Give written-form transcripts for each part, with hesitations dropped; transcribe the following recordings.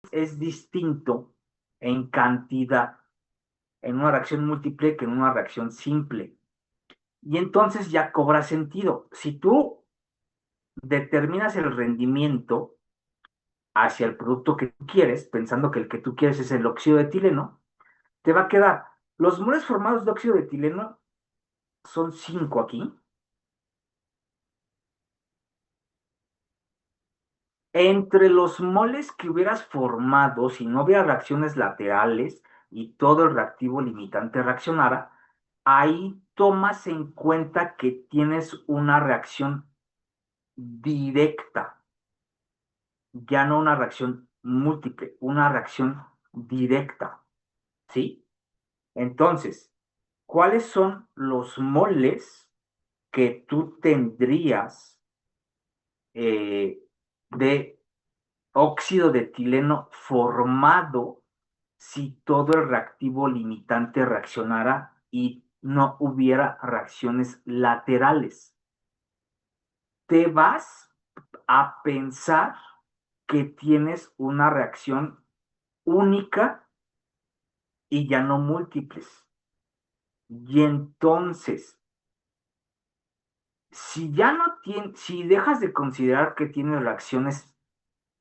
es distinto en cantidad en una reacción múltiple que en una reacción simple. Y entonces ya cobra sentido. Si tú determinas el rendimiento hacia el producto que tú quieres, pensando que el que tú quieres es el óxido de etileno, te va a quedar, los moles formados de óxido de etileno son 5 aquí. Entre los moles que hubieras formado, si no hubiera reacciones laterales y todo el reactivo limitante reaccionara, ahí tomas en cuenta que tienes una reacción directa, ya no una reacción múltiple, una reacción directa, ¿sí? Entonces, ¿cuáles son los moles que tú tendrías de óxido de etileno formado si todo el reactivo limitante reaccionara y no hubiera reacciones laterales? Te vas a pensar que tienes una reacción única y ya no múltiples. Y entonces, si ya no tienes, si dejas de considerar que tienes reacciones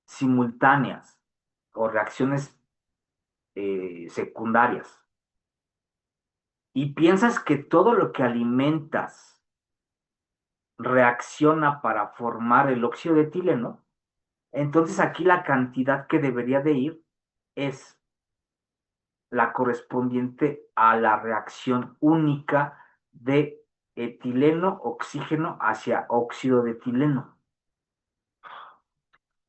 simultáneas o reacciones secundarias y piensas que todo lo que alimentas reacciona para formar el óxido de etileno, entonces aquí la cantidad que debería de ir es la correspondiente a la reacción única de etileno, oxígeno hacia óxido de etileno.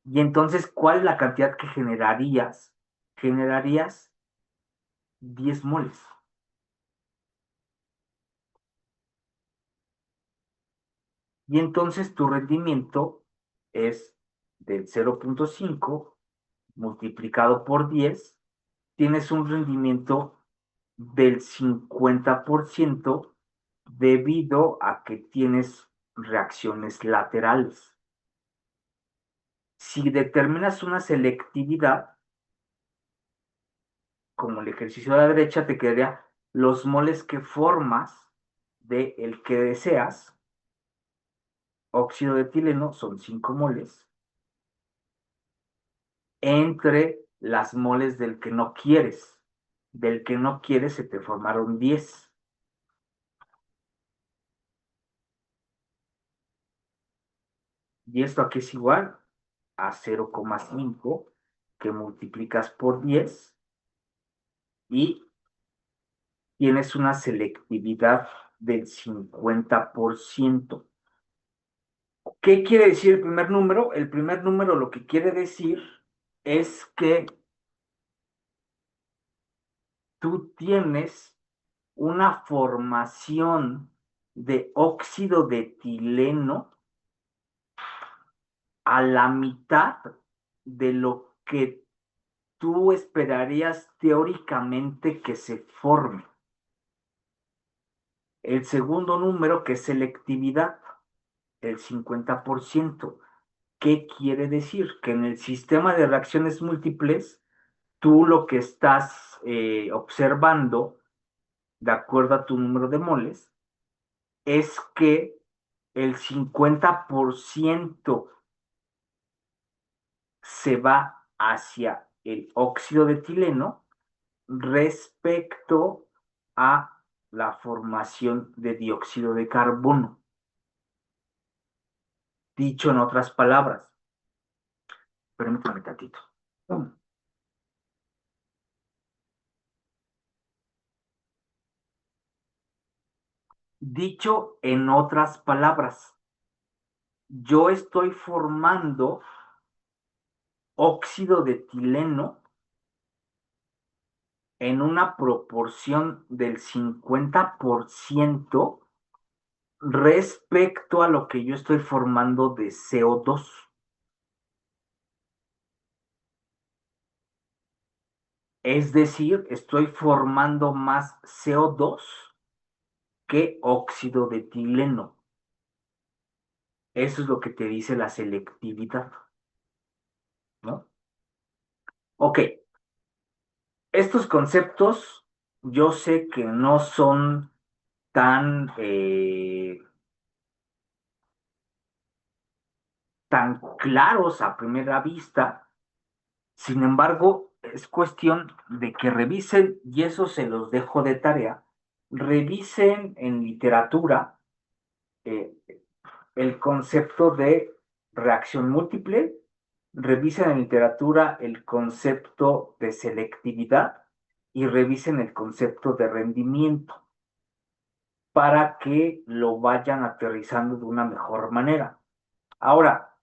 Y entonces, ¿cuál es la cantidad que generarías? Generarías 10 moles. Y entonces tu rendimiento es del 0,5 multiplicado por 10, tienes un rendimiento del 50% debido a que tienes reacciones laterales. Si determinas una selectividad, como el ejercicio de la derecha, te quedaría los moles que formas de el que deseas, óxido de etileno, son 5 moles, entre las moles del que no quieres. Del que no quieres se te formaron 10. Y esto aquí es igual a 0,5 que multiplicas por 10 y tienes una selectividad del 50%. ¿Qué quiere decir el primer número? El primer número lo que quiere decir es que tú tienes una formación de óxido de etileno a la mitad de lo que tú esperarías teóricamente que se forme. El segundo número, que es selectividad, el 50%. ¿Qué quiere decir? Que en el sistema de reacciones múltiples, tú lo que estás observando, de acuerdo a tu número de moles, es que el 50% se va hacia el óxido de etileno respecto a la formación de dióxido de carbono. Dicho en otras palabras, permítame tantito. Dicho en otras palabras, yo estoy formando óxido de etileno en una proporción del 50% respecto a lo que yo estoy formando de CO2. Es decir, estoy formando más CO2 que óxido de etileno. Eso es lo que te dice la selectividad, ¿no? Ok, estos conceptos yo sé que no son tan, tan claros a primera vista. Sin embargo, es cuestión de que revisen, y eso se los dejo de tarea, revisen en literatura eh, el concepto de reacción múltiple, revisen en literatura el concepto de selectividad y revisen el concepto de rendimiento para que lo vayan aterrizando de una mejor manera. Ahora,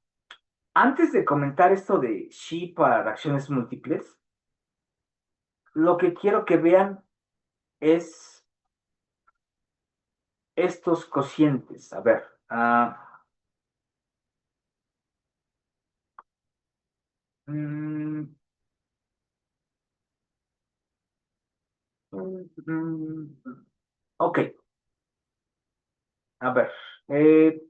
antes de comentar esto de Shi para reacciones múltiples, lo que quiero que vean es estos cocientes. A ver, mm, mm, ok, a ver, eh,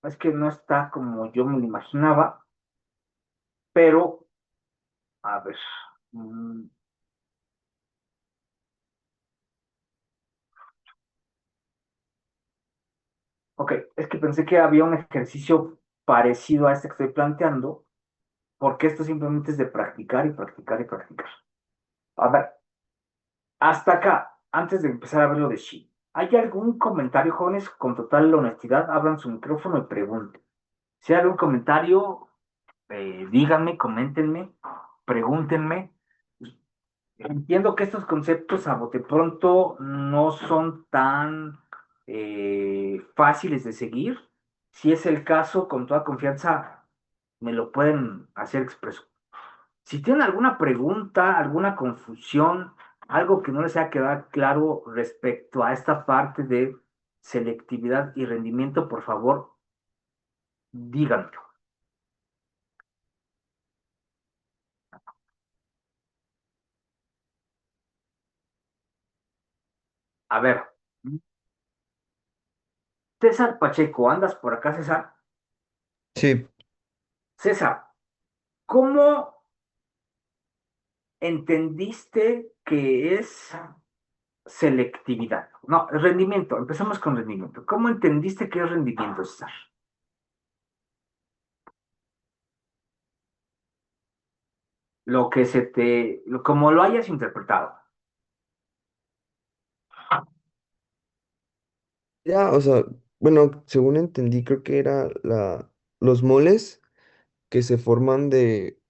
es que no está como yo me lo imaginaba, pero, a ver, mm, ok, es que pensé que había un ejercicio parecido a este que estoy planteando, porque esto simplemente es de practicar y practicar y practicar. A ver, hasta acá, antes de empezar a ver lo de Shi, ¿hay algún comentario, jóvenes? Con total honestidad, abran su micrófono y pregunten. Si hay algún comentario, díganme, coméntenme, pregúntenme. Entiendo que estos conceptos a bote pronto no son tan fáciles de seguir. Si es el caso, con toda confianza, me lo pueden hacer expreso. Si tienen alguna pregunta, alguna confusión, algo que no les haya quedado claro respecto a esta parte de selectividad y rendimiento, por favor, díganmelo. A ver, César Pacheco, ¿andas por acá, César? Sí, César, ¿cómo entendiste que es selectividad? No, rendimiento, empezamos con rendimiento. ¿Cómo entendiste que es rendimiento, César? Lo que se te, como lo hayas interpretado. ya, o sea, bueno, según entendí, creo que era los moles que se forman de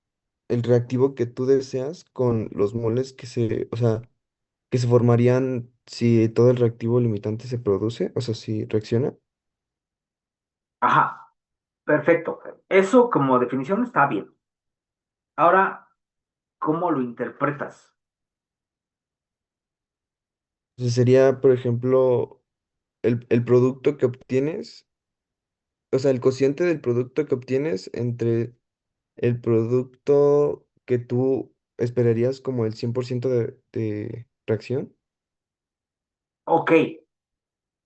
el reactivo que tú deseas con los moles o sea, que se formarían si todo el reactivo limitante se produce, o sea, si reacciona. Ajá, perfecto. Eso como definición está bien. Ahora, ¿cómo lo interpretas? O sea, sería, por ejemplo, el producto que obtienes, o sea, el cociente del producto que obtienes entre el producto que tú esperarías como el 100% de reacción. Ok,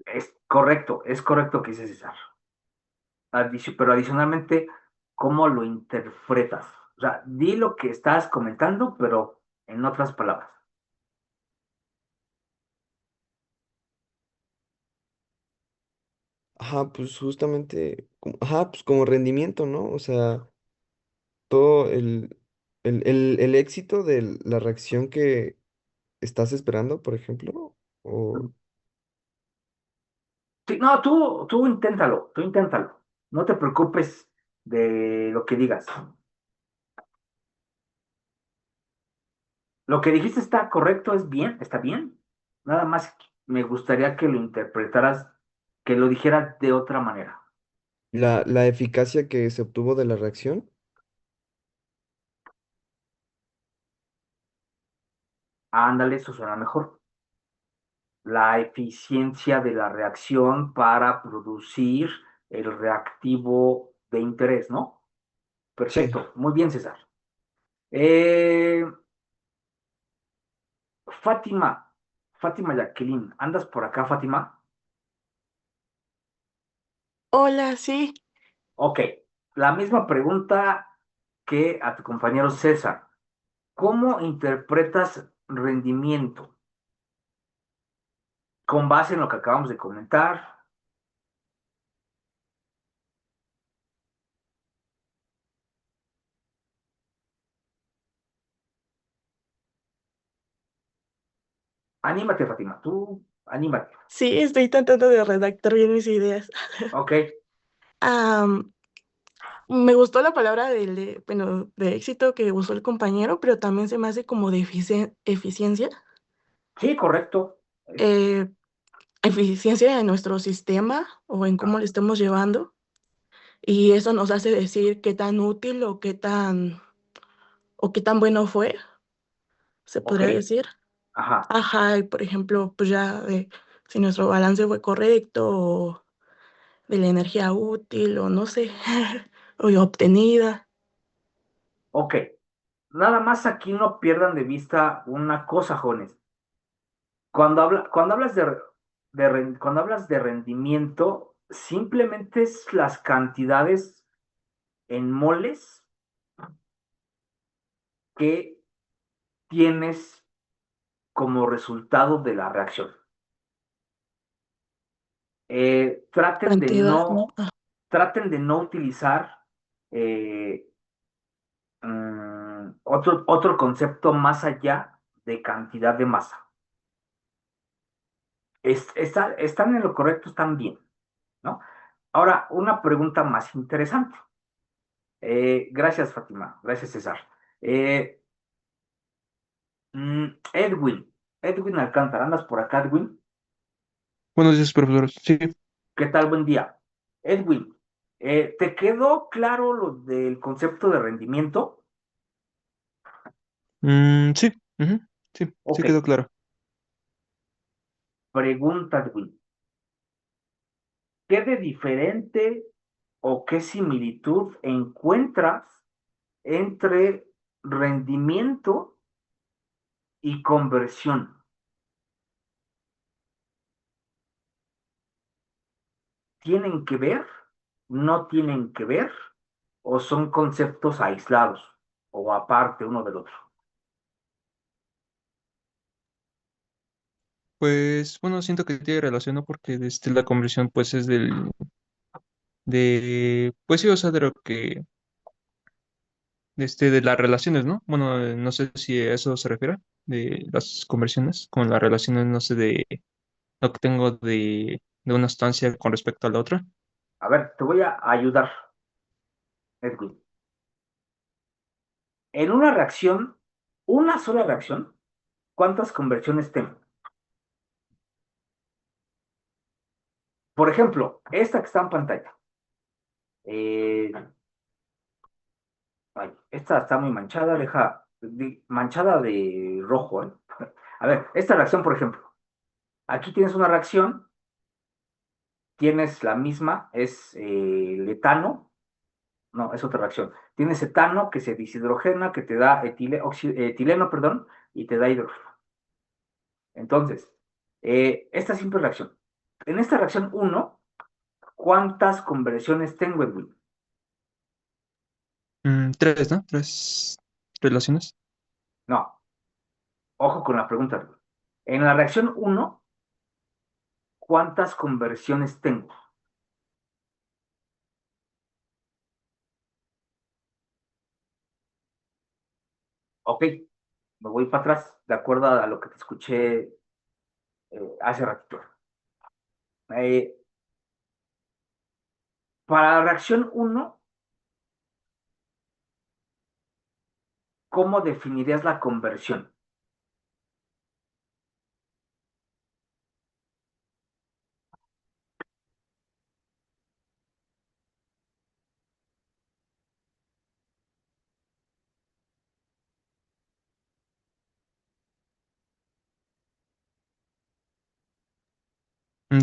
es correcto que dice César. Pero adicionalmente, ¿cómo lo interpretas? O sea, di lo que estás comentando, pero en otras palabras. Ajá, pues justamente, ajá, pues como rendimiento, ¿no? O sea, todo el éxito de la reacción que estás esperando, por ejemplo, o... Sí, no, tú inténtalo. No te preocupes de lo que digas. Lo que dijiste está correcto, es bien, está bien. Nada más me gustaría que lo interpretaras, que lo dijeras de otra manera. la eficacia que se obtuvo de la reacción. Ándale, eso suena mejor. La eficiencia de la reacción para producir el reactivo de interés, ¿no? Sí. Perfecto, muy bien, César. Eh, Fátima, Fátima Jacqueline, ¿andas por acá, Fátima? Hola, sí, Ok, la misma pregunta que a tu compañero César. ¿Cómo interpretas rendimiento? Con base en lo que acabamos de comentar. Anímate, Fátima, tú, anímate. sí, estoy tratando de redactar bien mis ideas. Ok, Am, Me gustó la palabra bueno, de éxito que usó el compañero, pero también se me hace como de eficiencia, sí, correcto. eh, eficiencia en nuestro sistema o en cómo Ah, lo estamos llevando. Y eso nos hace decir qué tan útil o qué tan bueno fue, se ok, podría decir. ajá, Ajá, y por ejemplo, pues ya si nuestro balance fue correcto o de la energía útil o no sé, o obtenida. ok. Nada más aquí no pierdan de vista una cosa, jóvenes. Cuando hablas cuando hablas de rendimiento, simplemente es las cantidades en moles que tienes como resultado de la reacción. Traten de Cantidad, ¿no? traten de no utilizar eh, otro concepto más allá de cantidad de masa. Están en lo correcto, están bien, ¿no? Ahora, una pregunta más interesante. Gracias, Fátima. Gracias, César. Eh, Edwin, Edwin Alcántara, ¿andas por acá, Edwin? Buenos días, profesor. Sí, ¿Qué tal? Buen día. Edwin, ¿te quedó claro lo del concepto de rendimiento? sí, ujú, sí, sí Ok, quedó claro. pregunta, Edwin. ¿Qué de diferente o qué similitud encuentras entre rendimiento y conversión? ¿Tienen que ver? ¿No tienen que ver? ¿O son conceptos aislados o aparte uno del otro? Pues bueno, siento que tiene relación, ¿no? Porque la conversión pues es pues sí, o sea, de lo que, de las relaciones, ¿no? Bueno, no sé si a eso se refiere, de las conversiones, con las relaciones, no sé, de lo que tengo de una sustancia con respecto a la otra. A ver, te voy a ayudar, Edwin. En una reacción, una sola reacción, ¿cuántas conversiones tengo? Por ejemplo, esta que está en pantalla. Eh, Ay, esta está muy manchada, manchada de rojo, ¿eh? A ver, esta reacción, por ejemplo. Aquí tienes una reacción, tienes la misma, es el etano, no, es otra reacción. Tienes etano que se deshidrogena, que te da etileno, perdón, y te da hidrógeno. Entonces, esta simple reacción. En esta reacción uno, ¿cuántas conversiones tengo, Edwin? Tres, ¿no? Tres relaciones. No, ojo con la pregunta, Edwin. En la reacción uno, ¿cuántas conversiones tengo? Ok, me voy para atrás, de acuerdo a lo que te escuché hace ratito. Eh, para la reacción uno, ¿cómo definirías la conversión?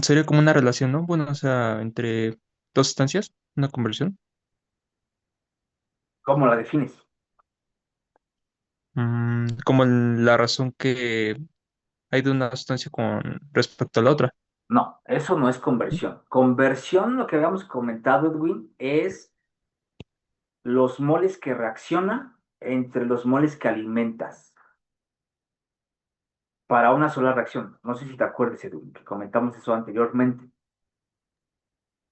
Sería como una relación, ¿no? Bueno, o sea, entre dos sustancias, una conversión. ¿Cómo la defines? Como la razón que hay de una sustancia con respecto a la otra. No, eso no es conversión. Conversión, lo que habíamos comentado, Edwin, es los moles que reaccionan entre los moles que alimentas para una sola reacción. No sé si te acuerdas, Edwin, que comentamos eso anteriormente.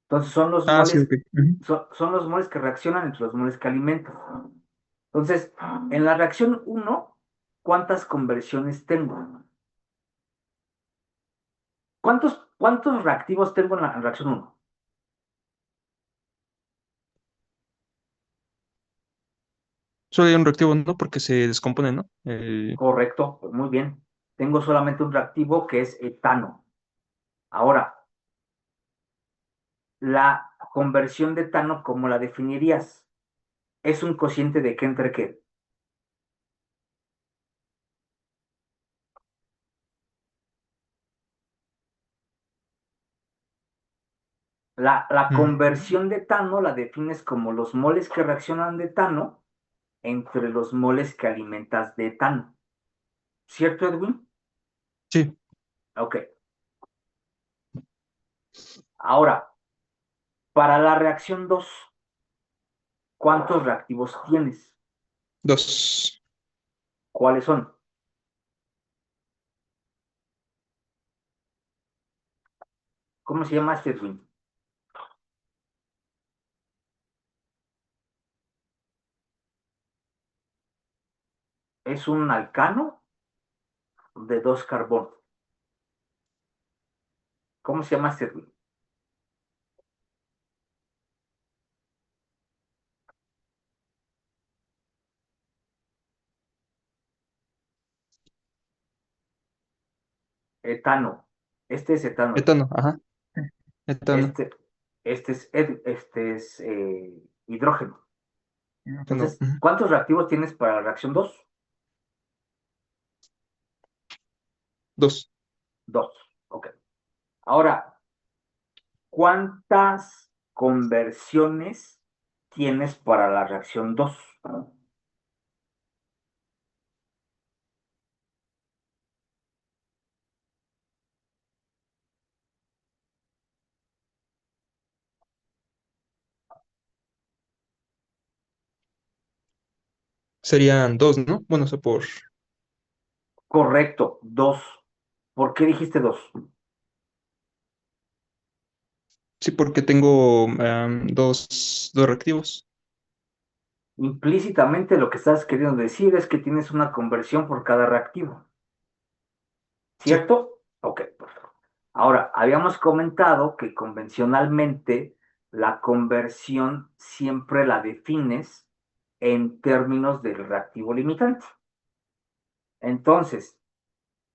Entonces Ah, sí, ok. Ujú. son los moles que reaccionan entre los moles que alimentas. Entonces, en la reacción uno, ¿cuántas conversiones tengo? ¿Cuántos reactivos tengo en la reacción uno? Solo hay un reactivo, ¿no? Porque se descompone, ¿no? Correcto, pues muy bien. Tengo solamente un reactivo que es etano. Ahora, la conversión de etano, ¿cómo la definirías? ¿Es un cociente de qué entre qué? La Mm, conversión de etano la defines como los moles que reaccionan de etano entre los moles que alimentas de etano. ¿Cierto, Edwin? sí, Ok. Ahora, para la reacción 2, ¿cuántos reactivos tienes? dos. ¿Cuáles son? ¿Cómo se llama este, Edwin? Es un alcano de 2 carbonos. ¿Cómo se llama este, Edwin? Etano. Este es etano, Edwin. Etano, ajá. Etano. Este, este es hidrógeno. Etano, Entonces, ujú. ¿cuántos reactivos tienes para la reacción 2? Dos. 2. Ok. Ahora, ¿cuántas conversiones tienes para la reacción 2? Serían dos, ¿no? Bueno, o sea, Correcto, 2. ¿Por qué dijiste 2? sí, porque tengo dos reactivos. Implícitamente lo que estás queriendo decir es que tienes una conversión por cada reactivo, Sí. ¿cierto? Ok, perfecto. Ahora, habíamos comentado que convencionalmente la conversión siempre la defines en términos del reactivo limitante. Entonces,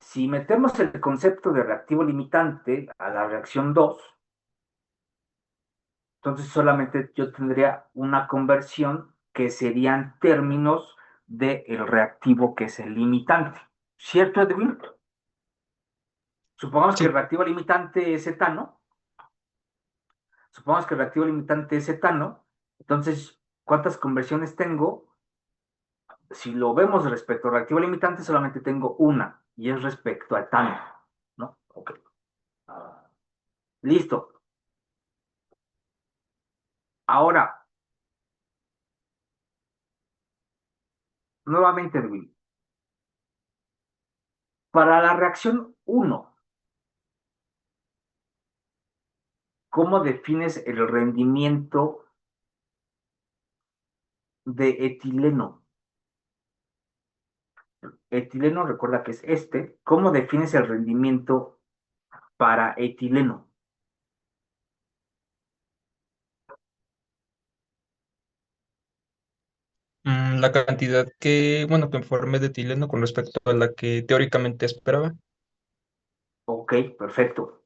si metemos el concepto de reactivo limitante a la reacción 2, entonces solamente yo tendría una conversión que serían términos del reactivo que es el limitante. ¿Cierto, Edwin? Supongamos que el Sí. reactivo limitante es etano. Supongamos que el reactivo limitante es etano. Entonces, ¿cuántas conversiones tengo? Si lo vemos respecto al reactivo limitante, solamente tengo una, y es respecto a etano, ¿no? Ok. Listo. Ahora, nuevamente, Edwin, para la reacción uno, ¿cómo defines el rendimiento de etileno? Etileno, recuerda que es este. ¿Cómo defines el rendimiento para etileno? La cantidad bueno, que formé de etileno con respecto a la que teóricamente esperaba. Ok, perfecto,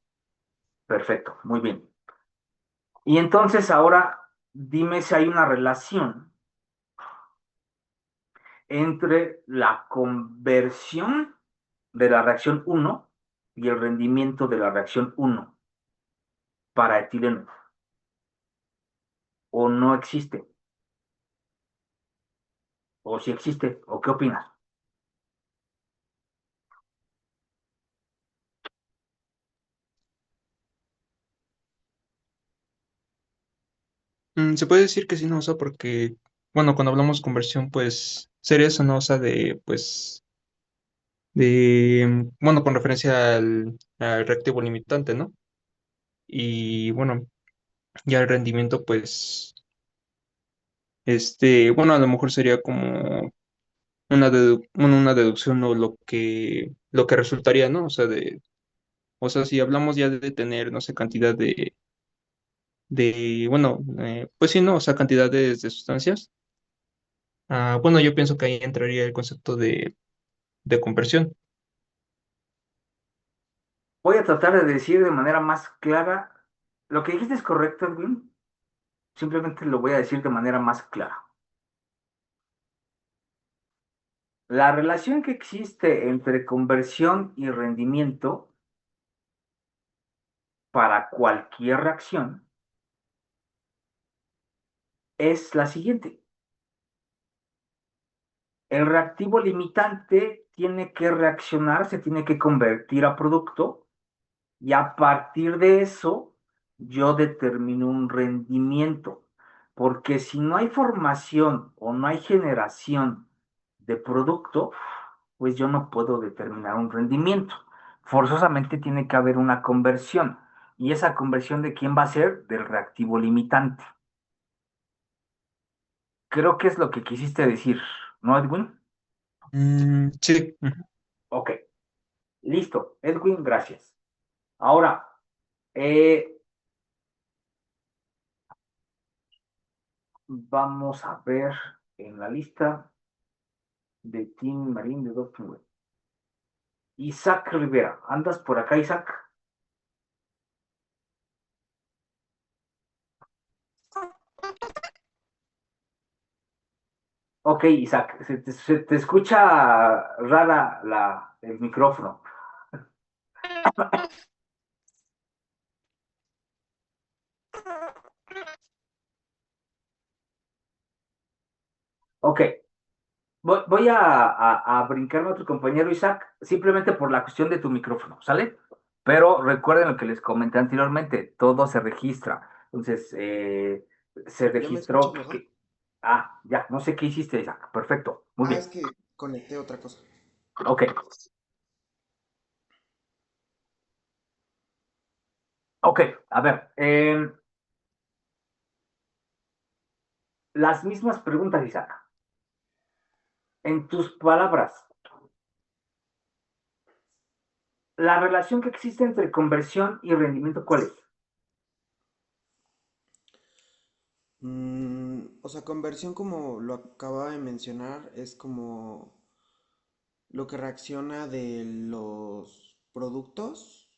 perfecto, muy bien. Y entonces ahora dime si hay una relación entre la conversión de la reacción uno y el rendimiento de la reacción uno para etileno. ¿O no existe? ¿O si existe? ¿O qué opinas? Se puede decir que sí, no, o sea, porque, bueno, cuando hablamos conversión, pues, sería eso, ¿no? O sea, bueno, con referencia al reactivo limitante, ¿no? Y bueno, ya el rendimiento, pues, bueno, a lo mejor sería como bueno, una deducción o lo que resultaría, ¿no? O sea, si hablamos ya de tener, no sé, cantidad bueno, pues sí, ¿no? O sea, cantidades de sustancias. Bueno, yo pienso que ahí entraría el concepto de conversión. Voy a tratar de decir de manera más clara. Lo que dijiste es correcto, Edwin. Simplemente lo voy a decir de manera más clara. La relación que existe entre conversión y rendimiento para cualquier reacción es la siguiente. El reactivo limitante tiene que reaccionar, se tiene que convertir a producto y a partir de eso yo determino un rendimiento. Porque si no hay formación o no hay generación de producto, pues yo no puedo determinar un rendimiento. Forzosamente tiene que haber una conversión. ¿Y esa conversión de quién va a ser? Del reactivo limitante. Creo que es lo que quisiste decir, ¿no, Edwin? Sí. Ujú. Ok, listo. Edwin, gracias. Ahora, eh, vamos a ver en la lista de Tim Marín de Doctor. Isaac Rivera, ¿andas por acá, Isaac? Ok, Isaac, se te escucha rara el micrófono. Ok, voy a brincarme a otro compañero, Isaac, simplemente por la cuestión de tu micrófono, ¿sale? Pero recuerden lo que les comenté anteriormente, todo se registra. Entonces, se ¿Ya me escuchas registró mejor? ya, no sé qué hiciste, Isaac. Perfecto, muy Ah, es bien. que conecté otra cosa. Ok, ok, a ver, las mismas preguntas, Isaac. En tus palabras, la relación que existe entre conversión y rendimiento, ¿cuál es? O sea, conversión como lo acababa de mencionar es como lo que reacciona de los productos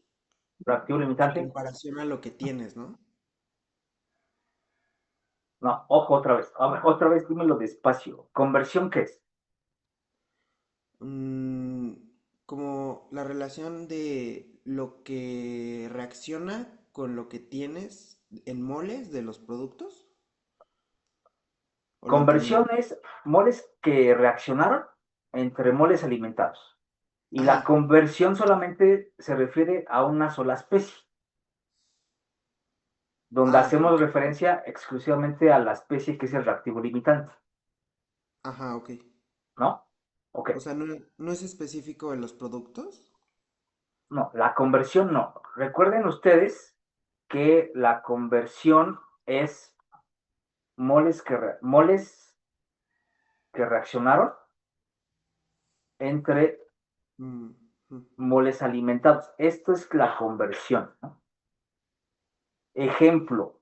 Reactivo en limitante. comparación a lo que tienes, ¿no? No, ojo otra vez. A ver, otra vez dímelo despacio. ¿Conversión qué es? Mm, Como la relación de lo que reacciona con lo que tienes en moles de los productos. ¿O lo entendí Conversión mal? es moles que reaccionaron entre moles alimentados. Y la Ajá, conversión solamente se refiere a una sola especie, donde ah, hacemos ok. referencia exclusivamente a la especie que es el reactivo limitante, Ajá, ok. ¿no? Ok. O sea, no es específico de los productos. No, la conversión no. Recuerden ustedes que la conversión es moles que reaccionaron entre Mm, mm. moles alimentados. Esto es la conversión, ¿no? Ejemplo,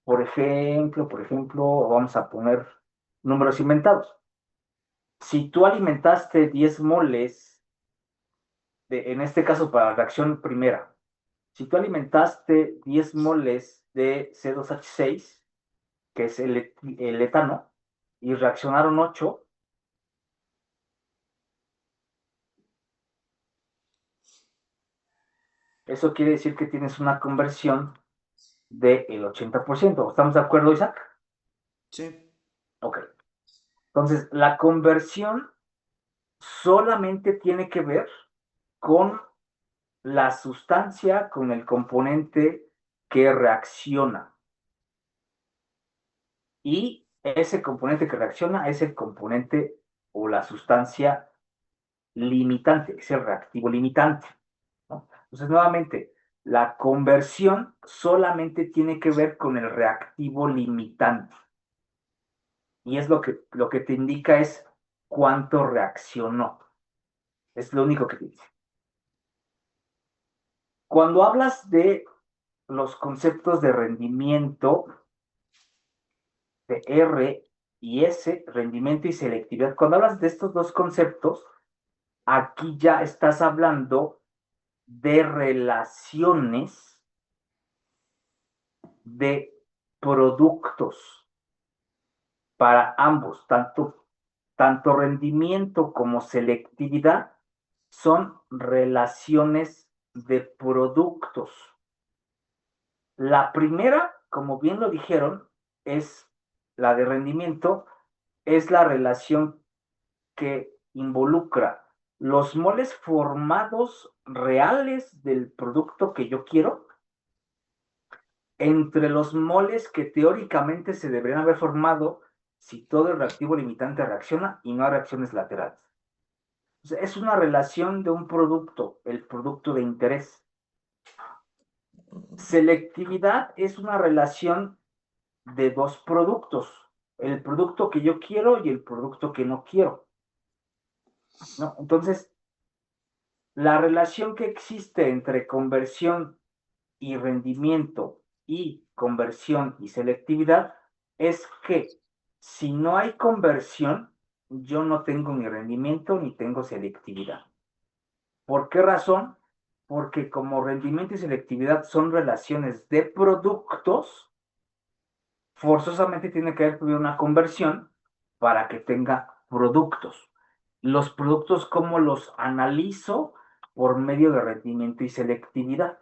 por ejemplo, vamos a poner números inventados. Si tú alimentaste 10 moles, en este caso para la reacción primera, si tú alimentaste 10 moles de C2H6, que es el etano, y reaccionaron 8, eso quiere decir que tienes una conversión del 80%. ¿Estamos de acuerdo, Isaac? Sí. Ok. Entonces, la conversión solamente tiene que ver con la sustancia, con el componente que reacciona. y ese componente que reacciona es el componente o la sustancia limitante, es el reactivo limitante, ¿no? Entonces, nuevamente, la conversión solamente tiene que ver con el reactivo limitante. Y es lo que te indica es cuánto reaccionó. Es lo único que te dice. Cuando hablas de los conceptos de rendimiento, de R y S, rendimiento y selectividad, cuando hablas de estos dos conceptos, aquí ya estás hablando de relaciones de productos para ambos, tanto rendimiento como selectividad son relaciones de productos. La primera, como bien lo dijeron, es la de rendimiento, es la relación que involucra los moles formados reales del producto que yo quiero entre los moles que teóricamente se deberían haber formado si todo el reactivo limitante reacciona y no hay reacciones laterales. O sea, es una relación de un producto, el producto de interés. Selectividad es una relación de dos productos, el producto que yo quiero y el producto que no quiero, ¿no? Entonces, la relación que existe entre conversión y rendimiento y conversión y selectividad es que si no hay conversión, yo no tengo ni rendimiento ni tengo selectividad. ¿Por qué razón? Porque como rendimiento y selectividad son relaciones de productos, forzosamente tiene que haber una conversión para que tenga productos. Los productos, ¿cómo los analizo? Por medio de rendimiento y selectividad.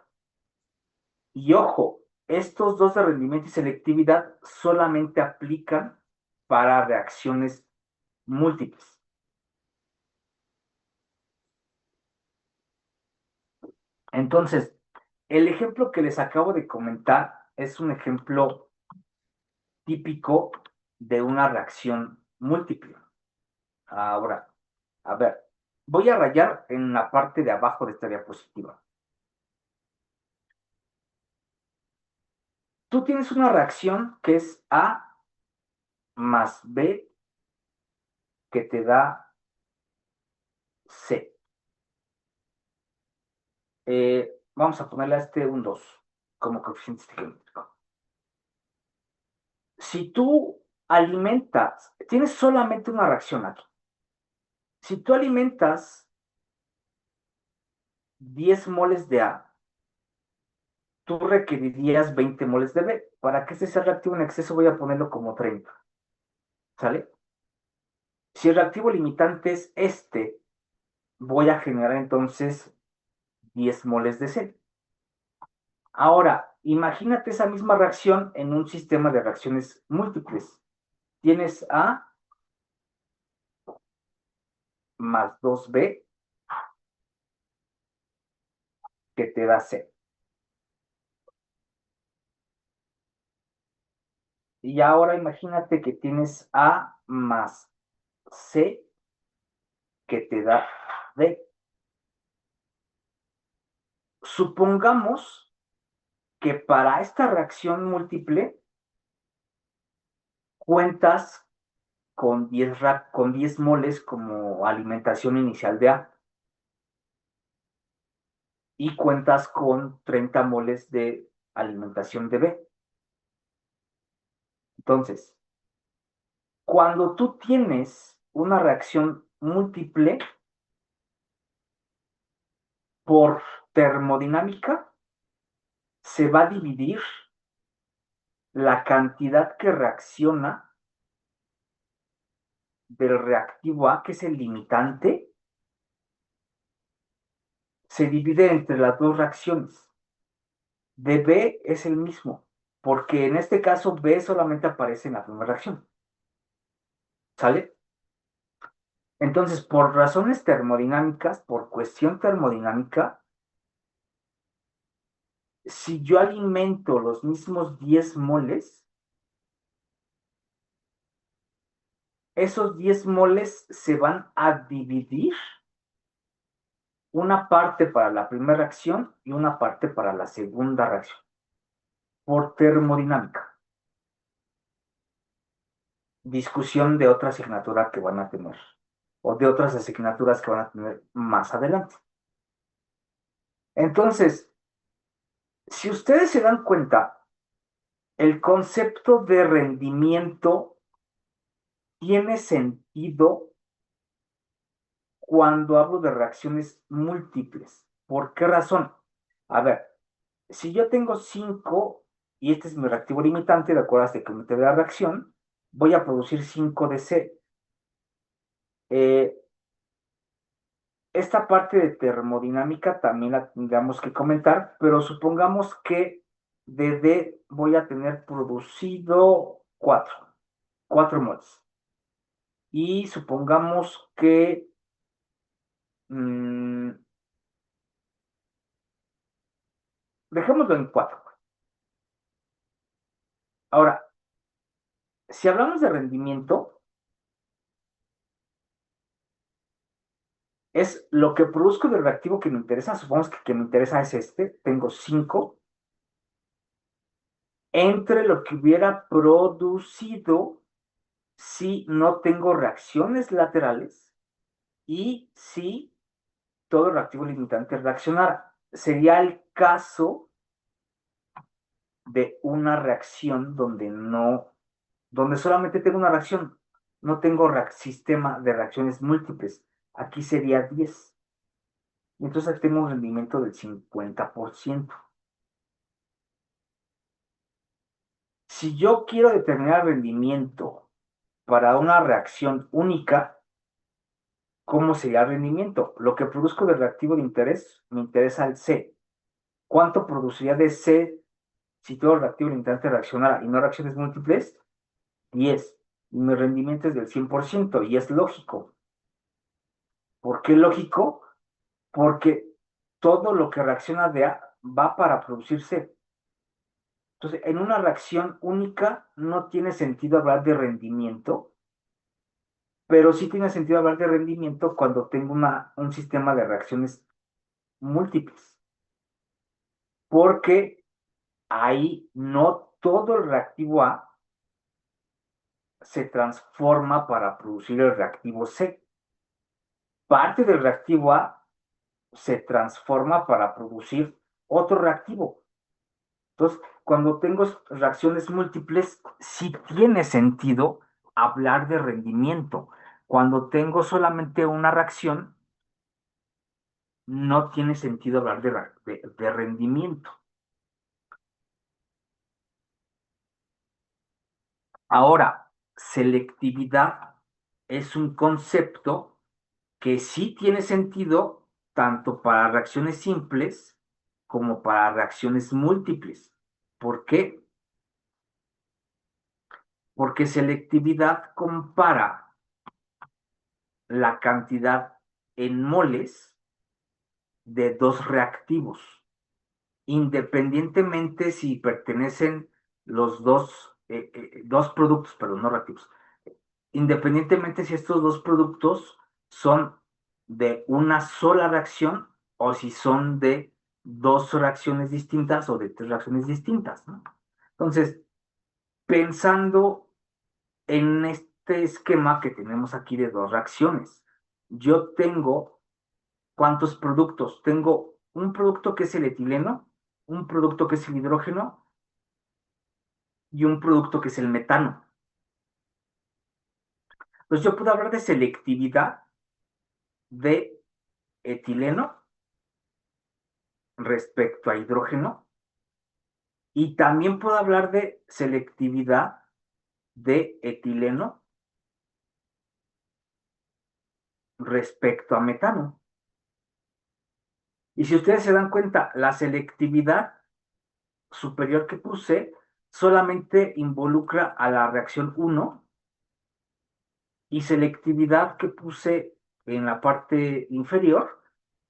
Y ojo, estos dos de rendimiento y selectividad solamente aplican para reacciones múltiples. Entonces, el ejemplo que les acabo de comentar es un ejemplo típico de una reacción múltiple. Ahora, a ver, voy a rayar en la parte de abajo de esta diapositiva. Tú tienes una reacción que es A más B que te da C. Vamos a ponerle a este un 2 como coeficiente estequiométrico. Si tú alimentas, tienes solamente una reacción aquí. Si tú alimentas 10 moles de A, tú requerirías 20 moles de B. Para que este sea reactivo en exceso voy a ponerlo como 30. ¿Sale? Si el reactivo limitante es este, voy a generar entonces 10 moles de C. Ahora, imagínate esa misma reacción en un sistema de reacciones múltiples. Tienes A más 2B que te da C. Y ahora imagínate que tienes A más C que te da D. Supongamos que para esta reacción múltiple cuentas con 10 moles como alimentación inicial de A y cuentas con 30 moles de alimentación de B. Entonces, cuando tú tienes una reacción múltiple por termodinámica, se va a dividir la cantidad que reacciona del reactivo A, que es el limitante, se divide entre las dos reacciones. De B es el mismo, porque en este caso B solamente aparece en la primera reacción. ¿Sale? Entonces, por razones termodinámicas, por cuestión termodinámica, si yo alimento los mismos 10 moles, esos 10 moles se van a dividir, una parte para la primera reacción y una parte para la segunda reacción, por termodinámica. Discusión de otra asignatura que van a tener, o de otras asignaturas que van a tener más adelante. Entonces, si ustedes se dan cuenta, el concepto de rendimiento tiene sentido cuando hablo de reacciones múltiples. ¿Por qué razón? A ver, si yo tengo 5 y este es mi reactivo limitante, de acuerdo a este comité de la reacción, voy a producir 5 de C. Esta parte de termodinámica también la tendríamos que comentar, pero supongamos que de D voy a tener producido 4 moles. Y supongamos que dejémoslo en 4. Ahora, si hablamos de rendimiento, es lo que produzco del reactivo que me interesa. Supongamos que me interesa es este. Tengo 5 entre lo que hubiera producido si no tengo reacciones laterales y si todo el reactivo limitante reaccionara. Sería el caso de una reacción donde solamente tengo una reacción, no tengo sistema de reacciones múltiples. Aquí sería 10. Entonces aquí tengo un rendimiento del 50%. Si yo quiero determinar rendimiento para una reacción única, ¿cómo sería el rendimiento? Lo que produzco de reactivo de interés, me interesa el C. ¿Cuánto produciría de C si todo el reactivo limitante reaccionara y no reacciones múltiples? 10. Y mi rendimiento es del 100% y es lógico. ¿Por qué lógico? Porque todo lo que reacciona de A va para producir C. Entonces, en una reacción única no tiene sentido hablar de rendimiento, pero sí tiene sentido hablar de rendimiento cuando tengo un sistema de reacciones múltiples, porque ahí no todo el reactivo A se transforma para producir el reactivo C. Parte del reactivo A se transforma para producir otro reactivo. Entonces, cuando tengo reacciones múltiples, sí tiene sentido hablar de rendimiento. Cuando tengo solamente una reacción, no tiene sentido hablar de rendimiento. Ahora, selectividad es un concepto que sí tiene sentido tanto para reacciones simples como para reacciones múltiples. ¿Por qué? Porque selectividad compara la cantidad en moles de dos reactivos, independientemente si pertenecen los dos productos, perdón, no reactivos, independientemente si estos dos productos son de una sola reacción o si son de dos reacciones distintas o de tres reacciones distintas, ¿no? Entonces, pensando en este esquema que tenemos aquí de dos reacciones, yo tengo ¿cuántos productos? Tengo un producto que es el etileno, un producto que es el hidrógeno y un producto que es el metano. Pues yo puedo hablar de selectividad de etileno respecto a hidrógeno y también puedo hablar de selectividad de etileno respecto a metano. Y si ustedes se dan cuenta, la selectividad superior que puse solamente involucra a la reacción 1 y selectividad que puse en la parte inferior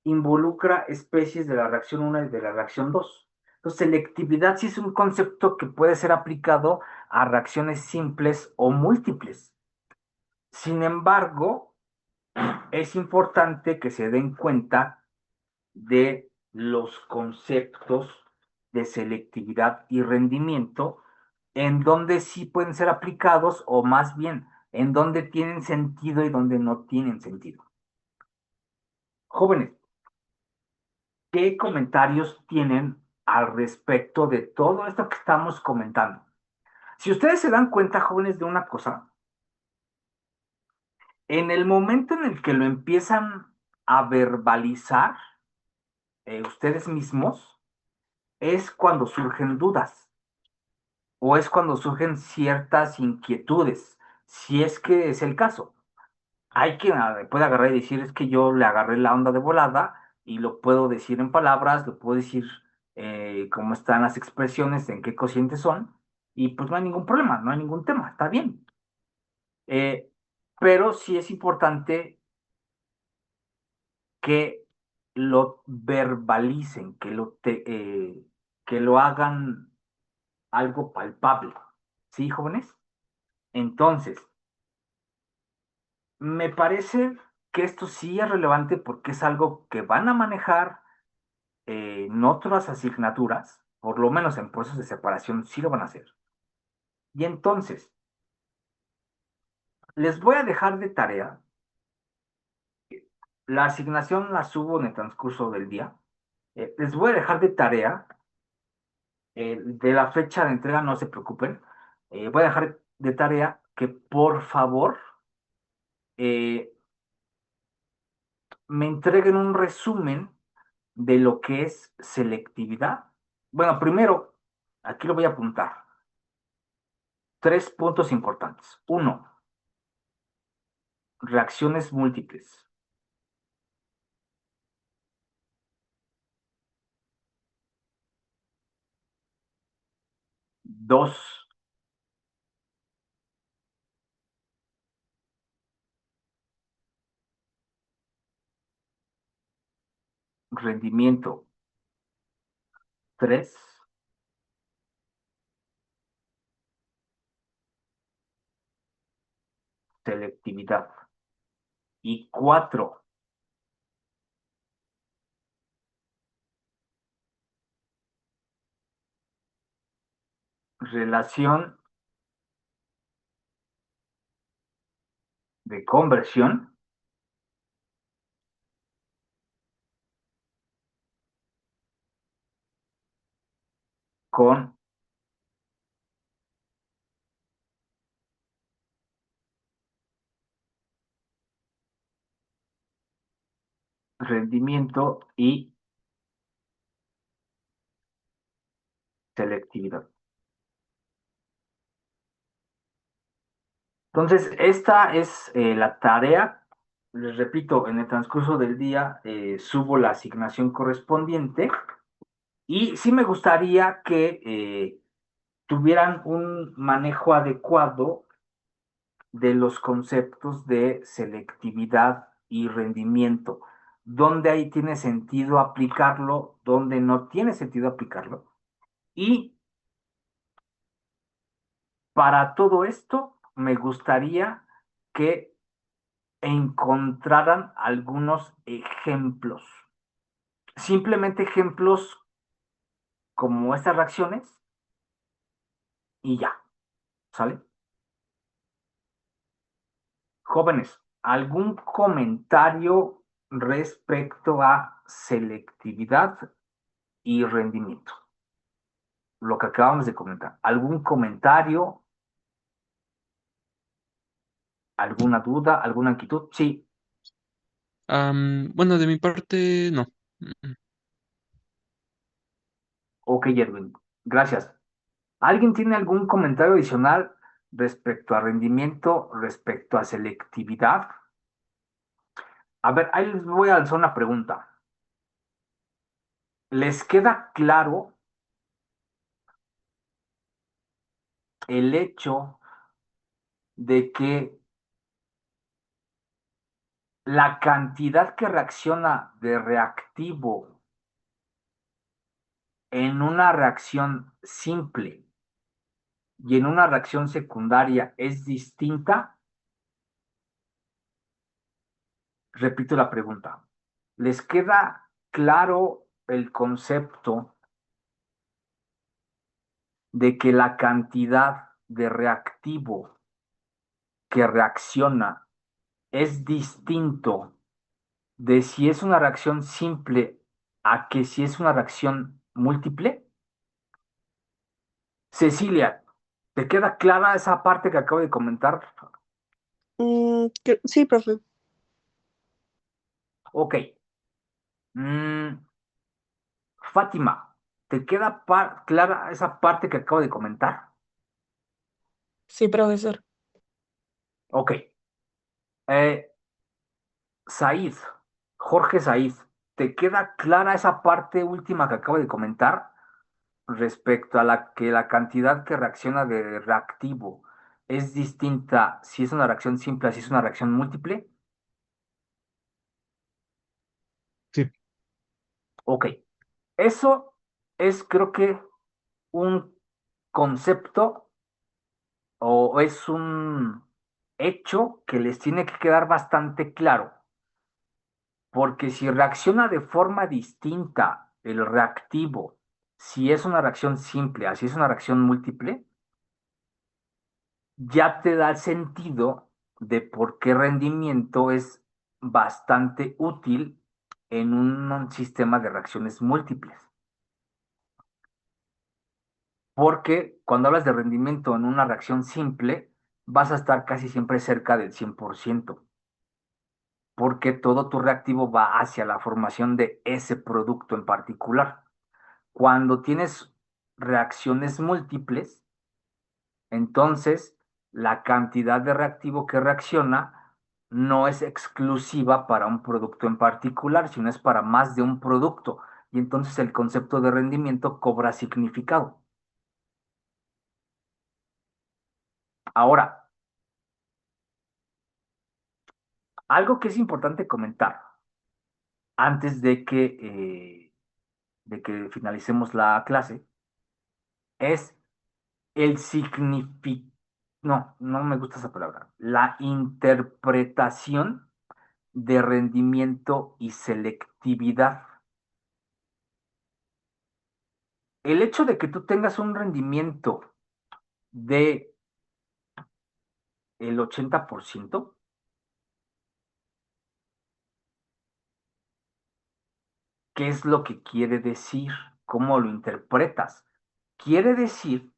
involucra especies de la reacción 1 y de la reacción 2. Entonces, selectividad sí es un concepto que puede ser aplicado a reacciones simples o múltiples. Sin embargo, es importante que se den cuenta de los conceptos de selectividad y rendimiento, en donde sí pueden ser aplicados, o más bien, en donde tienen sentido y donde no tienen sentido. Jóvenes, ¿qué comentarios tienen al respecto de todo esto que estamos comentando? Si ustedes se dan cuenta, jóvenes, de una cosa, en el momento en el que lo empiezan a verbalizar ustedes mismos, es cuando surgen dudas o es cuando surgen ciertas inquietudes, si es que es el caso. Hay quien puede agarrar y decir, es que yo le agarré la onda de volada y lo puedo decir en palabras, lo puedo decir cómo están las expresiones, en qué cocientes son, y pues no hay ningún problema, no hay ningún tema, está bien. Eh, pero sí es importante que lo verbalicen, que lo hagan algo palpable. ¿Sí, jóvenes? Entonces, me parece que esto sí es relevante porque es algo que van a manejar en otras asignaturas, por lo menos en procesos de separación, sí lo van a hacer. Y entonces, les voy a dejar de tarea, la asignación la subo en el transcurso del día, les voy a dejar de tarea, de la fecha de entrega no se preocupen, voy a dejar de tarea que por favor eh, me entreguen un resumen de lo que es selectividad. Bueno, primero, aquí lo voy a apuntar. 3 puntos importantes. Uno, reacciones múltiples. Dos, rendimiento. Tres, selectividad. Y cuatro, relación de conversión con rendimiento y selectividad. Entonces, esta es la tarea. Les repito, en el transcurso del día subo la asignación correspondiente y sí me gustaría que tuvieran un manejo adecuado de los conceptos de selectividad y rendimiento, dónde ahí tiene sentido aplicarlo, dónde no tiene sentido aplicarlo. Y para todo esto, me gustaría que encontraran algunos ejemplos, simplemente ejemplos como estas reacciones y ya, ¿sale? Jóvenes, ¿algún comentario respecto a selectividad y rendimiento? Lo que acabamos de comentar. ¿Algún comentario? ¿Alguna duda? ¿Alguna inquietud? Sí. Bueno, de mi parte, no. Mm, Ok, Edwin. Gracias. ¿Alguien tiene algún comentario adicional respecto a rendimiento, respecto a selectividad? A ver, ahí les voy a hacer una pregunta. ¿Les queda claro el hecho de que la cantidad que reacciona de reactivo en una reacción simple y en una reacción secundaria es distinta? repito la pregunta. ¿Les queda claro el concepto de que la cantidad de reactivo que reacciona es distinto de si es una reacción simple a que si es una reacción múltiple? Cecilia, ¿te queda clara esa parte que acabo de comentar? Sí, profe. Ok. Mm, Fátima, ¿te queda clara esa parte que acabo de comentar? Sí, profesor. Ok. Eh, Said, Jorge Said, ¿te queda clara esa parte última que acabo de comentar respecto a la que la cantidad que reacciona de reactivo es distinta si es una reacción simple a si es una reacción múltiple? Sí, Ok. Eso es, creo que, un concepto o es un hecho que les tiene que quedar bastante claro, porque si reacciona de forma distinta el reactivo, si es una reacción simple, así es una reacción múltiple, ya te da el sentido de por qué rendimiento es bastante útil en un sistema de reacciones múltiples. Porque cuando hablas de rendimiento en una reacción simple, vas a estar casi siempre cerca del 100%, porque todo tu reactivo va hacia la formación de ese producto en particular. Cuando tienes reacciones múltiples, entonces la cantidad de reactivo que reacciona no es exclusiva para un producto en particular, sino es para más de un producto. Y entonces el concepto de rendimiento cobra significado. Ahora, algo que es importante comentar antes de que finalicemos la clase es el significado, no, no me gusta esa palabra, la interpretación de rendimiento y selectividad. El hecho de que tú tengas un rendimiento de el 80%, ¿qué es lo que quiere decir? ¿Cómo lo interpretas? Quiere decir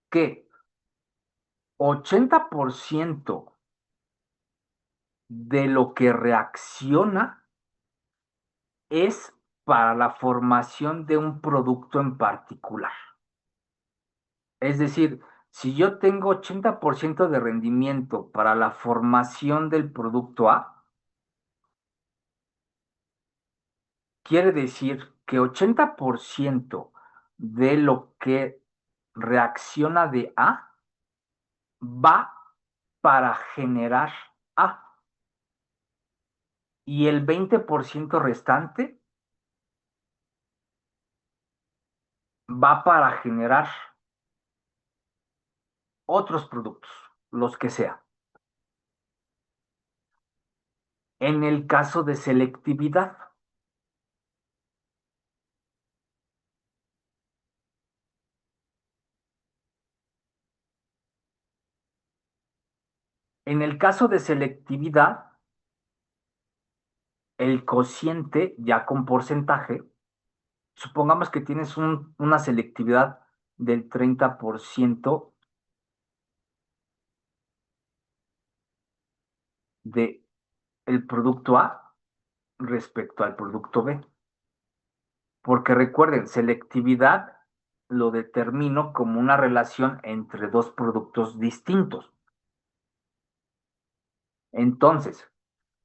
que 80% de lo que reacciona es para la formación de un producto en particular. Es decir, si yo tengo 80% de rendimiento para la formación del producto A, quiere decir que 80% de lo que reacciona de A va para generar A y el 20% restante va para generar otros productos, los que sea. En el caso de selectividad, en el caso de selectividad, el cociente ya con porcentaje, supongamos que tienes una selectividad del 30% de el producto A respecto al producto B. Porque recuerden, selectividad lo determino como una relación entre dos productos distintos. Entonces,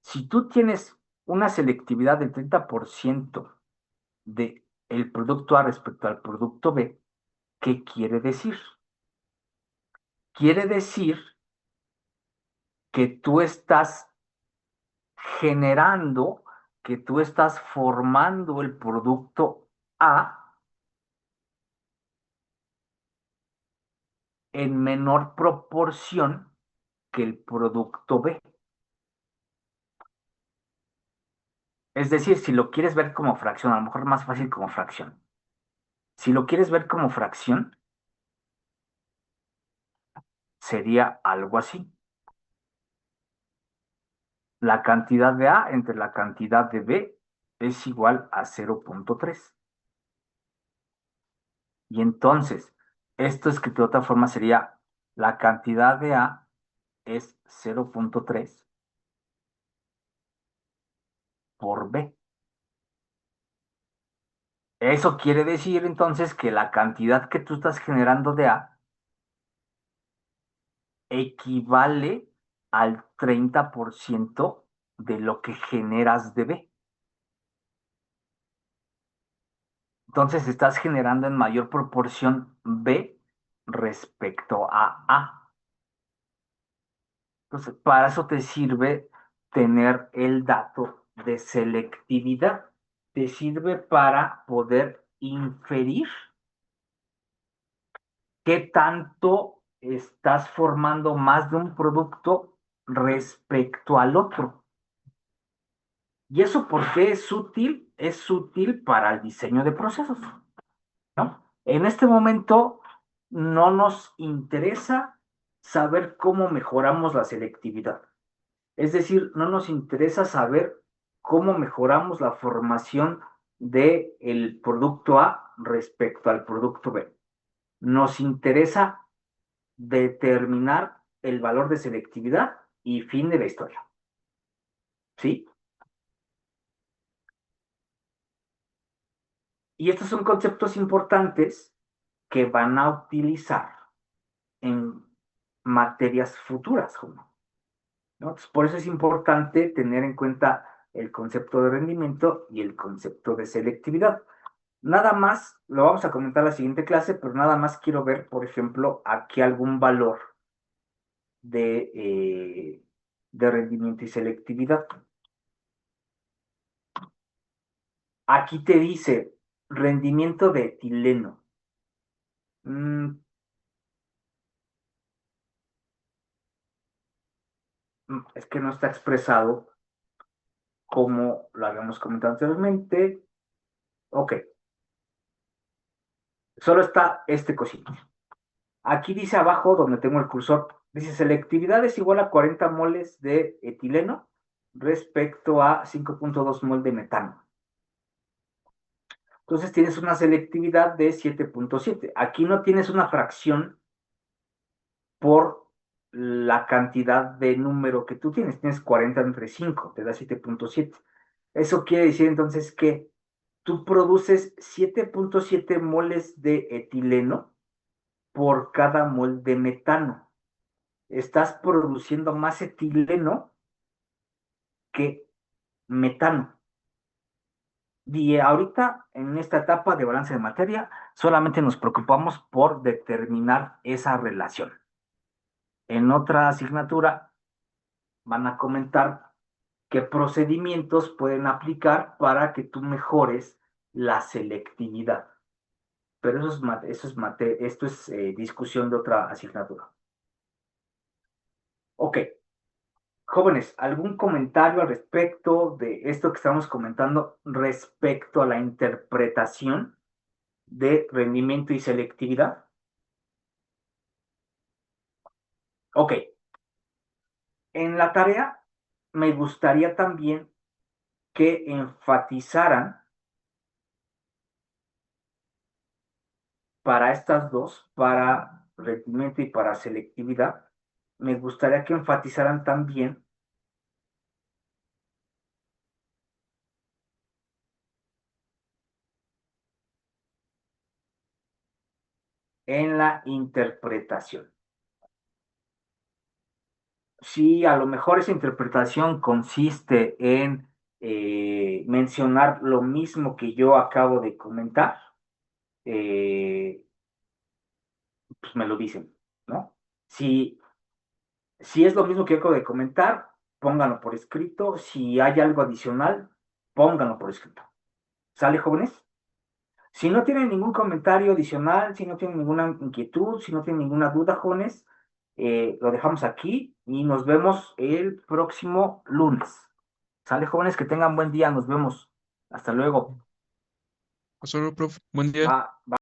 si tú tienes una selectividad del 30% de el producto A respecto al producto B, ¿qué quiere decir? Quiere decir que tú estás generando, que tú estás formando el producto A en menor proporción que el producto B. Es decir, si lo quieres ver como fracción, a lo mejor más fácil como fracción. Si lo quieres ver como fracción, sería algo así. La cantidad de A entre la cantidad de B es igual a 0.3. Y entonces, esto escrito de otra forma sería la cantidad de A es 0.3 por B. Eso quiere decir entonces que la cantidad que tú estás generando de A equivale al 30% de lo que generas de B. Entonces estás generando en mayor proporción B respecto a A. Entonces, para eso te sirve tener el dato de selectividad. Te sirve para poder inferir qué tanto estás formando más de un producto respecto al otro. ¿Y eso por qué es útil? Es útil para el diseño de procesos, ¿no? En este momento no nos interesa saber cómo mejoramos la selectividad. Es decir, no nos interesa saber cómo mejoramos la formación del producto A respecto al producto B. Nos interesa determinar el valor de selectividad y fin de la historia. ¿Sí? Y estos son conceptos importantes que van a utilizar en materias futuras, ¿no? Entonces, por eso es importante tener en cuenta el concepto de rendimiento y el concepto de selectividad. Nada más, lo vamos a comentar en la siguiente clase, pero nada más quiero ver, por ejemplo, aquí algún valor de rendimiento y selectividad. Aquí te dice rendimiento de etileno. Es que no está expresado como lo habíamos comentado anteriormente. Ok, solo está este cosito. Aquí dice abajo, donde tengo el cursor, dice selectividad es igual a 40 moles de etileno respecto a 5.2 mol de metano. Entonces tienes una selectividad de 7.7. Aquí no tienes una fracción por la cantidad de número que tú tienes. Tienes 40 entre 5, te da 7.7. Eso quiere decir entonces que tú produces 7.7 moles de etileno por cada mol de metano. Estás produciendo más etileno que metano. Y ahorita, en esta etapa de balance de materia, solamente nos preocupamos por determinar esa relación. En otra asignatura van a comentar qué procedimientos pueden aplicar para que tú mejores la selectividad. Pero esto es discusión de otra asignatura. Ok. Jóvenes, ¿algún comentario al respecto de esto que estamos comentando respecto a la interpretación de rendimiento y selectividad? Ok. En la tarea me gustaría también que enfatizaran para estas dos, para rendimiento y para selectividad, me gustaría que enfatizaran también en la interpretación. Si a lo mejor esa interpretación consiste en mencionar lo mismo que yo acabo de comentar, pues me lo dicen, ¿no? Si es lo mismo que yo acabo de comentar, pónganlo por escrito. Si hay algo adicional, pónganlo por escrito. ¿Sale, jóvenes? Si no tienen ningún comentario adicional, si no tienen ninguna inquietud, si no tienen ninguna duda, jóvenes, lo dejamos aquí y nos vemos el próximo lunes. Sale, jóvenes, que tengan buen día, nos vemos. Hasta luego. Hasta luego, profe. Buen día. Va, va.